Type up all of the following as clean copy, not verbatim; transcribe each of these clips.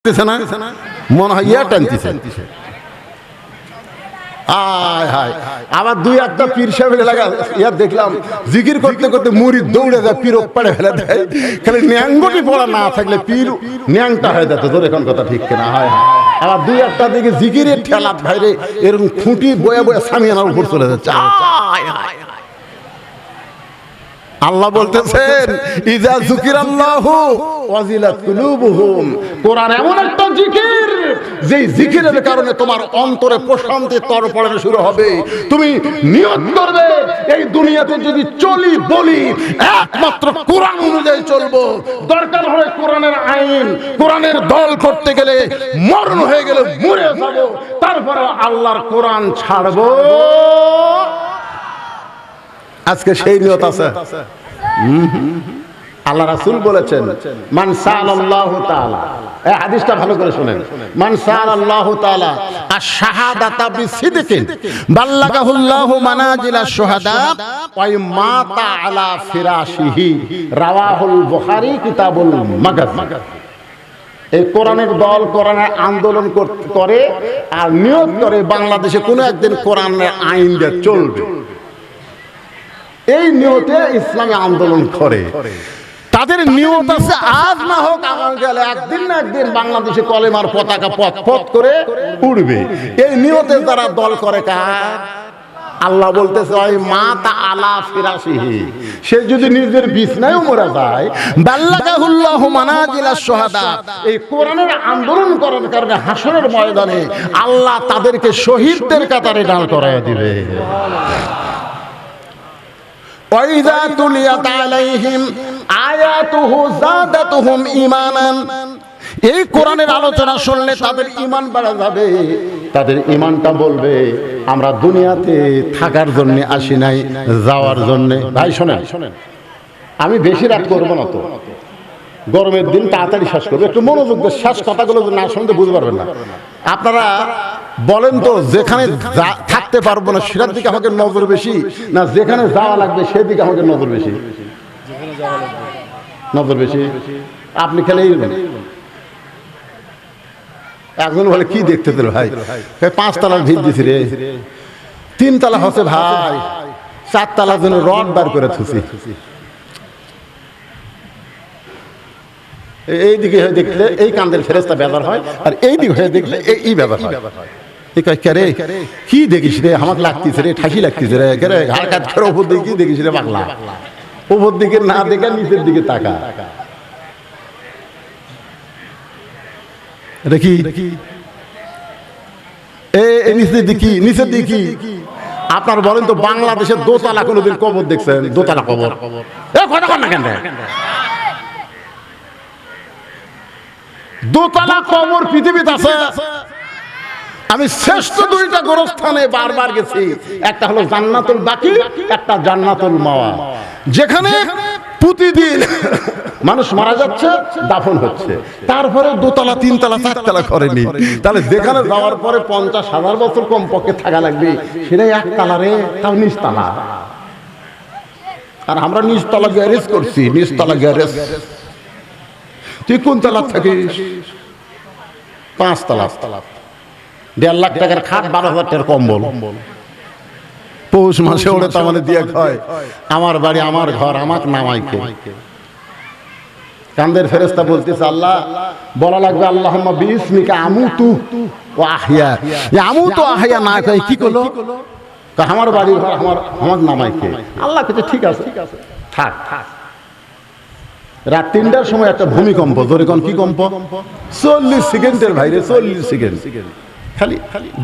টানতেছে না, মনে হয় ইয়া টানতেছে। আবার দুই একটা পীর সাহেবের এলাকা ইয়া দেখলাম জিকির করতে করতে মুড়ি দৌড়ে যায়, পীর পাড়ে ফেলে দেয়। খালি ন্যাঙ্গটি পড়া না থাকলে পীর ন্যাংটা হয়ে যেত। তোর এখন কথা ঠিক কিনা? হয়। আবার দুই একটা দিকে জিকিরের ঠেলাত ভাইরে এরকম খুঁটি বয়ে বয়ে সামিয়ানার উপর চলে যাচ্ছে। আল্লাহ বলতেছেন ইজা যুকিরাল্লাহু ওয়াজিলাত কুলুবুহুম। কোরআন এমন একটা জিকির, যেই জিকিরের কারণে তোমার অন্তরে প্রশান্তি তরপড়ানো শুরু হবে। তুমি নিয়ত করবে এই দুনিয়াতে যদি চলি বলি একমাত্র কোরআন অনুযায়ী চলবো। দরকার হলে কোরআনের আইন, কোরআনের দল করতে গেলে মরণ হয়ে গেলে মরে যাবো, তারপরে আল্লাহর কোরআন ছাড়বো। আজকে সেই নিয়ত আছে। আল্লাহ রাসূল বলেছেন মান সাআলাল্লাহু তাআলা, এই হাদিসটা ভালো করে শুনেন, মান সাআলাল্লাহু তাআলা আশ-শাহাদাতা বিসিদকিন বাল্লাগাহুল্লাহু মানাজিলাশ শুহাদা ওয়া মাতা আলা ফিরাশিহি, রাওয়াহুল বুখারী কিতাবুল মাগাজি। এই কোরআনের দল কোরআনের আন্দোলন করে আর নিয়ত করে বাংলাদেশে কোনো একদিন কোরআনের আইন দিয়ে চলবে, এই নিয়তে ইসলামী আন্দোলন করে। তাদের নিয়ত আছে আজ না হোক আগামীকালে একদিন না একদিন বাংলাদেশে কলেমার পতাকা পথ পথ করে উড়বে। এই নিয়তে যারা দল করে কার? আল্লাহ বলতেছে ওই মাতা আলা ফিরাশিহি, সে যদি নিজের বিছনায়ও মরে যায়, বাল্লাগাহুল্লাহু মানাজিলাশ শুহাদা, এই কোরআনের আন্দোলন করার কারণে হাসরের ময়দানে আল্লাহ তাদেরকে শহীদদের কাতারে দাঁড় করায় দিবে। ওয়াইযা তুলিয়াত আলাইহিম আয়াতুহু যাদাতুহুম ঈমানান, এই কোরআনের আলোচনা শুনলে তাদের ঈমান বেড়ে যাবে। তাদের ঈমানটা বলবে আমরা দুনিয়াতে থাকার জন্য আসি নাই, যাওয়ার জন্য। ভাই শোনেন, আমি বেশি রাত করব না তো, গরমের দিন তাড়াতাড়ি শেষ করবো। একটু মনোযোগ দিয়ে শেষ কথাগুলো না শুনতে বুঝতে পারবেন না। আপনারা বলেন তো, যেখানে থাকতে পারবো না সেটার দিকে আমাকে নজর বেশি, না যেখানে যাওয়া লাগবে সেদিকে আমাকে নজর বেশি? নজর বেশি। আপনি খেলেই একজন বলে কি দেখতে দিল ভাই, 5 তলার ভিড় দিছি রে, 3 তলা হচ্ছে ভাই, 4 তলার জন্য রড বার করে থুছি। এইদিকে হয়ে দেখলে এই কান্দের ফেরেস্তা বেজার হয়, আর এইদিকে হয়ে দেখলে এই বেজার হয়। কি দেখিস রে, আমাকে লাগতেছে রে, ঠাসি লাগতেছে রে, ঘাড় কাজ করে উপর দিকে কি দেখিস রে পাগলা, উপর দিকে না দেখে নিচের দিকে তাকা দেখি, নিচের দিকে নিচের দিকে। আপনার বলেন তো, বাংলাদেশের দোতলা কোনোদিন কবর দেখছেন? দোতলা কবর কথা কর না কেন? দোতলা কবর পৃথিবীতে আছে। আমি শ্রেষ্ঠ 2টা গোরস্থানে বারবার গেছি, একটা হলো জান্নাতুল বাকি, একটা জান্নাতুল মাওয়া, যেখানে প্রতিদিন মানুষ মারা যাচ্ছে, দাফন হচ্ছে, তারপরে 2 তলা 3 তলা 4 তলা করেনি। তাহলে যেখানে যাওয়ার পরে 50,000 বছর কমপক্ষে থাকা লাগবে, সেটাই 1 তলা রে, তাও নিচ তলা। আর আমরা নিচ তলা গ্যারেজ করছি, নিচ তলা গ্যারেজ। তুই কোন তলা থাকিস? 5 তলা। 1.5 লাখ টাকার খাট, 12,000 টাকার কম্বল, পৌষ মাসে ওরে তার মানে দিয়ে খায়। আমার বাড়ি, আমার ঘর, আমাকে নামাইকে। কান্দের ফেরেশতা বলতেছে আল্লাহ বলা লাগবে আল্লাহুম্মা বিসমিকা আমুতু ওয়া আহইয়া। আমুতু আহইয়া না কই কি করলো? আমার বাড়ি ঘর, আমার নামাইকে। আল্লাহ কাছে ঠিক আছে, থাক। রাত 3টার সময় একটা ভূমিকম্প, জোরে কোন কি কম্প? 40 সেকেন্ডের ভাইরে, 40 সেকেন্ড। খালি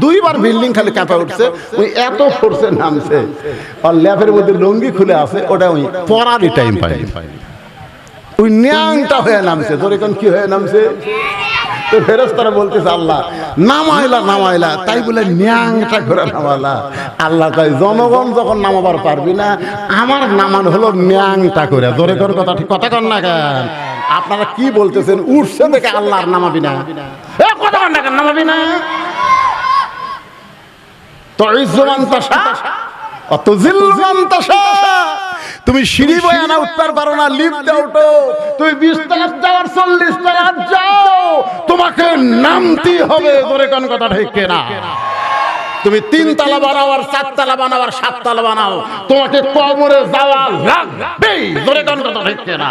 2 বার বিল্ডিং খালি কাঁপা উঠছে। ওই এত ফোর্সে নামছে, আর ল্যাপের মধ্যে লুঙ্গি খুলে আছে, ওটা ওই পরারই টাইম পায়, ওই ন্যাংটা হয়ে নামছে। জোরে কোন কি হয়ে নামছে? তো ফেরেশতারা বলতেছে আল্লাহ নামাইলা, তাই বলে ন্যাংটা করে নামালা। আল্লাহ কয় জনগণ যখন নামাবার পারবি না, আমার নামান হলো ন্যাংটা করে। জোরে করে কথা ঠিক কথা কন না কেন? আপনারা কি বলতেছেন? উঠছে দেখে আল্লাহ আর নামাবি না? কথা কন না কেন? নামাবি না? তো ইজ্জমান তাশা অত জিলমান তাশা। তুমি সিঁড়ি বয়ে না উঠতে পারো না, লিফট দাও তো। তুমি 20 তলা যাওয়ার 40 তলা যাও, তোমাকে তোমাকে নামতেই হবে, জোরে কোন কথা ঠিক কিনা? তুমি 3 তলা বানাও আর 4 তলা বানাও আর 7 তলা বানাও, তোমাকে কবরে যাওয়া লাগবেই, জোরে কোন কথা ঠিক কিনা?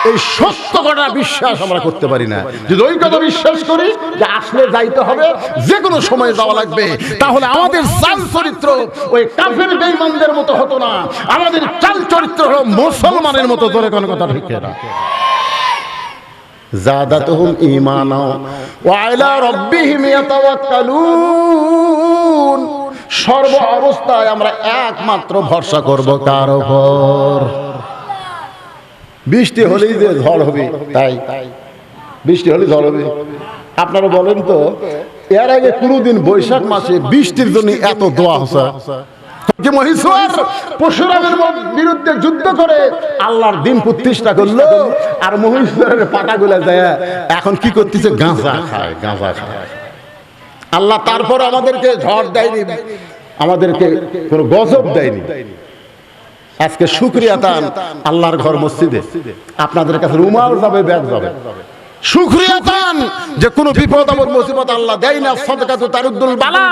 এই সত্য কথা বিশ্বাস আমরা করতে পারি না। যদি ওই কথা বিশ্বাস করি যে আসলে যাইতে হবে, যে কোনো সময় যাওয়া লাগবে, তাহলে আমাদের চাল চরিত্র ওই কাফের বেঈমানদের মতো হতো না, আমাদের চাল চরিত্র হলো মুসলমানের মতো, জোরে কোন কথা ঠিক কিনা? জাদাতুহুম ঈমানা ওয়া আলা রাব্বিহিম ইয়াতাওয়াক্কালুন। সর্ব অবস্থায় আমরা একমাত্র ভরসা করব কার উপর? বৃষ্টি হলেই যে ঝড় হবে, তাই বৃষ্টি হলে ঝড় হবে? আপনারা বলেন তো, এর আগে কোনোদিন বৈশাখ মাসে বৃষ্টির জন্য এত দোয়া হচ্ছে? যে মহিষাসুর পরশুরামের বিরুদ্ধে যুদ্ধ করে আল্লাহর দ্বীন প্রতিষ্ঠা করলো, আর মহিষাসুরের পাটাগুলা যায় এখন কি করতেছে? গাঁজা খায়, গাঁজা খায়। আল্লাহ তারপর আমাদেরকে ঝড় দেয়নি, আমাদেরকে কোনো গজব দেয়নি। আজকে শুকরিয়া তান আল্লাহর ঘর মসজিদে আপনাদের কাছে রুমাল যাবে, ব্যাগ যাবে। শুকরিয়া তান যে কোনো বিপদ আপদ মুসিবত আল্লাহ দেয় না। সাদকাতু তারুদ্দুল বালা,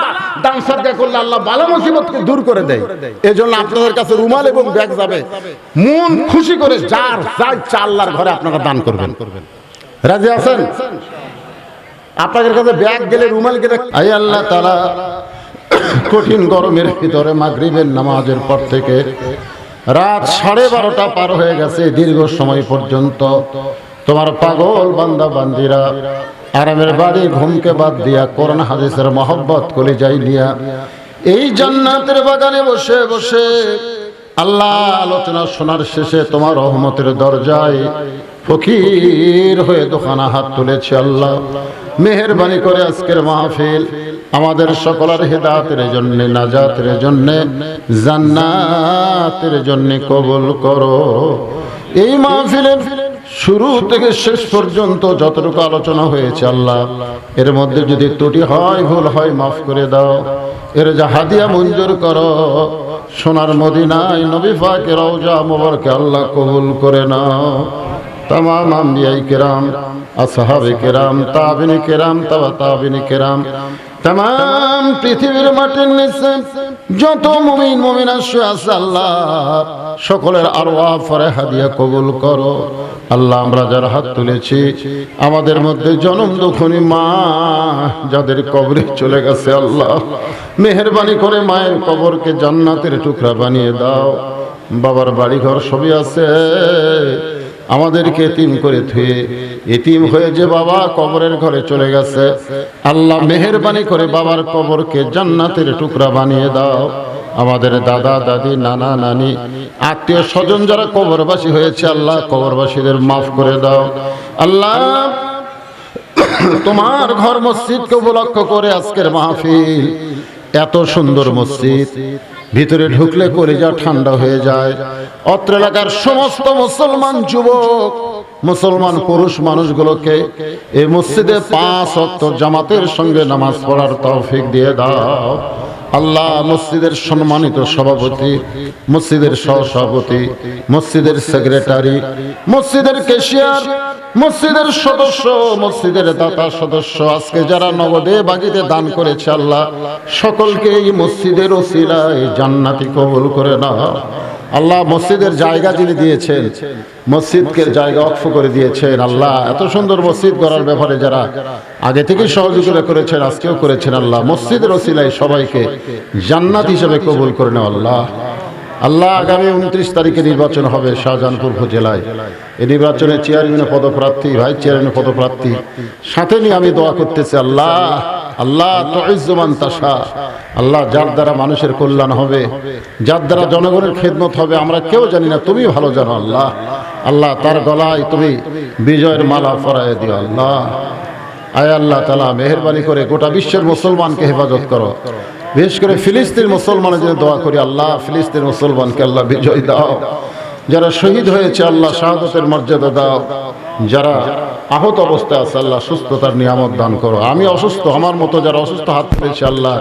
দান সাদকা করলে আল্লাহ বালা মুসিবতকে দূর করে দেয়। এজন্য আপনাদের কাছে রুমাল এবং ব্যাগ যাবে। মন খুশি করে যার যা ইচ্ছা আল্লাহর ঘরে আপনারা দান করবেন। রাজি আছেন? আপনাদের কাছে ব্যাগ গেলে, রুমাল গেলে, আয় আল্লাহ তাআলা কঠিন গরমের ভিতরে মাগরিবের নামাজের পর থেকে রাত 12:30 পার হয়ে গেছে, দীর্ঘ সময় পর্যন্ত তোমার পাগল বান্দা বান্দিরা আরামের বাড়ি ঘুমকে বাদ দিয়া কোরআন হাদিসের মহব্বত কলিজায় নিয়া এই জান্নাতের বাগানে বসে বসে আল্লাহ আলোচনা শোনার শেষে তোমার রহমতের দরজায় ফকির হয়ে দোকানা হাত তুলেছে। আল্লাহ মেহেরবানি করে আজকের মাহফিল আমাদের সকলের হেদায়েতের জন্য, নাজাতের জন্য, জান্নাতের জন্য কবুল করো। এই মাহফিলের শুরু থেকে শেষ পর্যন্ত যতটুকু আলোচনা হয়েছে আল্লাহ, এর মধ্যে যদি ত্রুটি হয়, ভুল হয়, মাফ করে দাও। এর যা হাদিয়া মঞ্জুর করো। সোনার মদিনায় নবী পাকের রওজা মোবারকে আল্লাহ কবুল করে নাও। तमाम अंबियाए किराम, असहाबे किराम, ताबिने किराम, तबा ताबिने किराम, तमाम पृथिवीर माटिर निचे যত মুমিন মুমিনা শুয়ে আছে আল্লাহ সকলের আরওয়াহ ফরহা দিয়া কবুল করো। আল্লাহ আমরা যারা হাত তুলেছি আমাদের মধ্যে জনম দুঃখী মা যাদের কবরে চলে গেছে আল্লাহ মেহেরবানি করে মায়ের কবরকে জান্নাতের টুকরা বানিয়ে দাও। বাবার বাড়ি ঘর সবই আছে, আমাদেরকে এতিম করে থুয়ে এতিম হয়ে যে বাবা কবরের ঘরে চলে গেছে আল্লাহ মেহেরবানি করে বাবার কবরকে জান্নাতের টুকরা বানিয়ে দাও। আমাদের দাদা দাদি নানা নানি আত্মীয় স্বজন যারা কবরবাসী হয়েছে আল্লাহ কবরবাসীদের মাফ করে দাও। আল্লাহ তোমার ঘর মসজিদকে উপলক্ষ করে আজকের মাহফিল, এত সুন্দর মসজিদ, ভিতরে ঢুকলে কলিজা ঠান্ডা হয়ে যায়। অত্র এলাকার সমস্ত মুসলমান যুবক মুসলমান পুরুষ মানুষগুলোকে এই মসজিদে 5 ওয়াক্ত জামাতের সঙ্গে নামাজ পড়ার তৌফিক দিয়ে দাও। আল্লাহ মসজিদের সম্মানিত সভাপতি, মসজিদের সহসভাপতি, মসজিদের সেক্রেটারি, মসজিদের ক্যাশিয়ার, মসজিদের সদস্য, মসজিদের দাতা সদস্য, আজকে যারা নগদে বাগিতে দান করেছে আল্লাহ সকলকে এই মসজিদের ওসিলায় জান্নাতি কবুল করে নাও। আল্লাহ মসজিদের জায়গা যিনি দিয়েছেন, মসজিদকে জায়গা ওয়াকফ করে দিয়েছেন আল্লাহ, এত সুন্দর মসজিদ করার ব্যাপারে যারা আগে থেকে সহযোগিতা করেছেন আজকেও করেছেন আল্লাহ মসজিদের ওসিলায় সবাইকে জান্নাত হিসেবে কবুল করে নাও। আল্লাহ আল্লাহ আগামী 29 তারিখে নির্বাচন হবে শাহজাহানপুর উপজেলায়। এই নির্বাচনে চেয়ারম্যানের পদপ্রার্থী, ভাইস চেয়ারম্যানের পদপ্রার্থী সাথে নিয়ে আমি দোয়া করতেছি আল্লাহ আল্লাহ তুইজ্জু মান তাশা, আল্লাহ যার দ্বারা মানুষের কল্যাণ হবে, যার দ্বারা জনগণের খেদমত হবে আমরা কেউ জানি না, তুমি ভালো জানো আল্লাহ। আল্লাহ তার গলায় তুমি বিজয়ের মালা পরায় দিও আল্লাহ। আয় আল্লাহ তাআলা মেহেরবানি করে গোটা বিশ্বের মুসলমানকে হেফাজত করো, বিশেষ করে ফিলিস্তিন মুসলমানের জন্য দোয়া করি আল্লাহ ফিলিস্তিন মুসলমানকে আল্লাহ বিজয় দাও। যারা শহীদ হয়েছে আল্লাহ শাহাদাতের মর্যাদা দাও, যারা আহত অবস্থায় আছে আল্লাহ সুস্থতার নিয়ামত দান করো। আমি অসুস্থ, আমার মতো যারা অসুস্থ হাত পেয়েছে আল্লাহ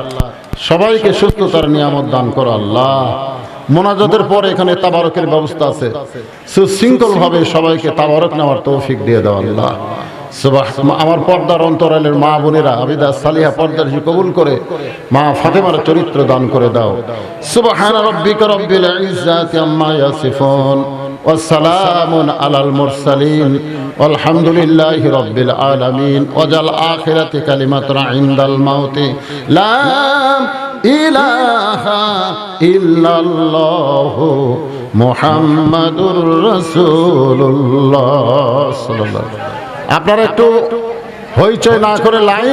সবাইকে সুস্থতার নিয়ামত দান করো আল্লাহ। মোনাজাতের পরে এখানে তাবারকের ব্যবস্থা আছে, সুশৃঙ্খল ভাবে সবাইকে তাবারক নেওয়ার তৌফিক দিয়ে দাও আল্লাহ। আমার পর্দার অন্তরালের মা বোনেরা আবিদা সালিহা পর্দার কবুল করে মা ফাতেমার চরিত্র দান করে দাও। সুবহান রাব্বিকা রাব্বিল ইজ্জাতি আম্মা ইয়াসিফুন ওয়া সালামুন আলাল মুরসালিন আলহামদুলিল্লাহি রাব্বিল আলামিন ওয়াজাল আখিরাতি কালিমাতুন ইনদাল মাউতি লা ইলাহা ইল্লাল্লাহু মুহাম্মাদুর রাসূলুল্লাহ সাল্লাল্লাহু আলাইহি ওয়াসাল্লাম। আপনারা একটু হইচই না করে লাইন